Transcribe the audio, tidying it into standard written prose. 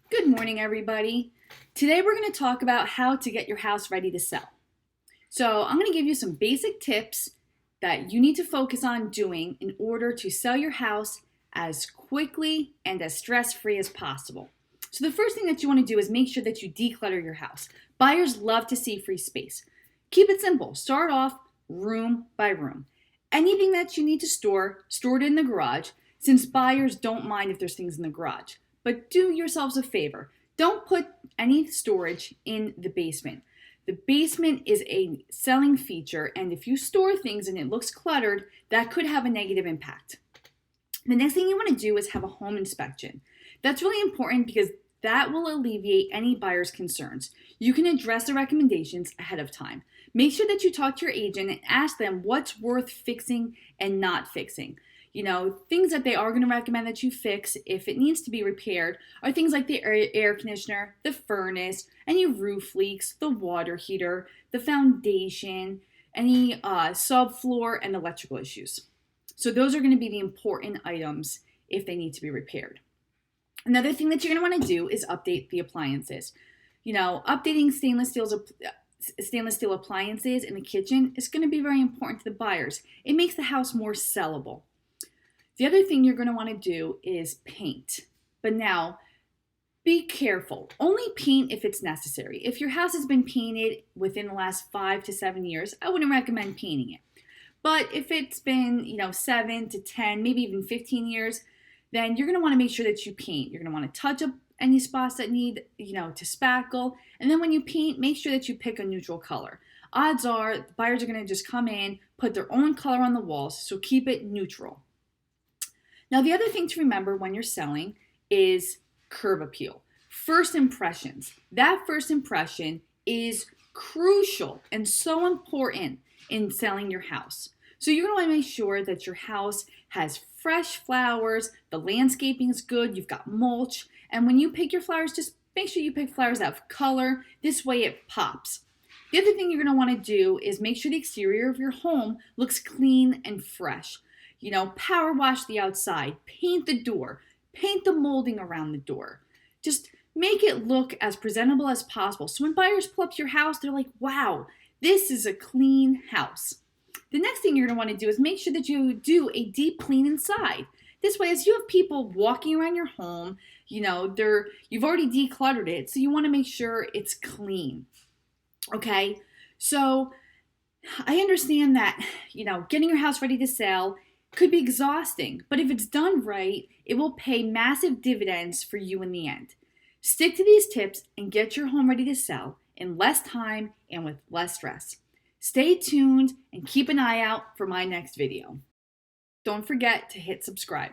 Good morning, everybody. Today we're going to talk about how to get your house ready to sell. So I'm going to give you some basic tips that you need to focus on doing in order to sell your house as quickly and as stress-free as possible. So the first thing that you want to do is make sure that you declutter your house. Buyers love to see free space. Keep it simple. Start off room by room. Anything that you need to store it in the garage, since buyers don't mind if there's things in the garage. But do yourselves a favor. Don't put any storage in the basement. The basement is a selling feature, and if you store things and it looks cluttered, that could have a negative impact. The next thing you want to do is have a home inspection. That's really important because that will alleviate any buyer's concerns. You can address the recommendations ahead of time. Make sure that you talk to your agent and ask them what's worth fixing and not fixing. Things that they are going to recommend that you fix if it needs to be repaired are things like the air conditioner, the furnace, any roof leaks, the water heater, the foundation, any subfloor and electrical issues. So those are going to be the important items if they need to be repaired. Another thing that you're going to want to do is update the appliances. Updating stainless steel appliances in the kitchen is going to be very important to the buyers. It makes the house more sellable. The other thing you're going to want to do is paint. But now, be careful. Only paint if it's necessary. If your house has been painted within the last 5 to 7 years, I wouldn't recommend painting it. But if it's been, 7 to 10, maybe even 15 years, then you're going to want to make sure that you paint. You're going to want to touch up any spots that need, to spackle. And then when you paint, make sure that you pick a neutral color. Odds are the buyers are going to just come in, put their own color on the walls, so keep it neutral. Now, the other thing to remember when you're selling is curb appeal. First impressions. That first impression is crucial and so important in selling your house. So you're going to want to make sure that your house has fresh flowers, the landscaping is good, you've got mulch, and when you pick your flowers, just make sure you pick flowers that have color. This way it pops. The other thing you're going to want to do is make sure the exterior of your home looks clean and fresh. Power wash the outside, paint the door, paint the molding around the door. Just make it look as presentable as possible. So when buyers pull up to your house, they're like, wow, this is a clean house. The next thing you're going to want to do is make sure that you do a deep clean inside. This way, as you have people walking around your home, you've already decluttered it, so you want to make sure it's clean. Okay? So I understand that, getting your house ready to sell could be exhausting, but if it's done right, it will pay massive dividends for you in the end. Stick to these tips and get your home ready to sell in less time and with less stress. Stay tuned and keep an eye out for my next video. Don't forget to hit subscribe.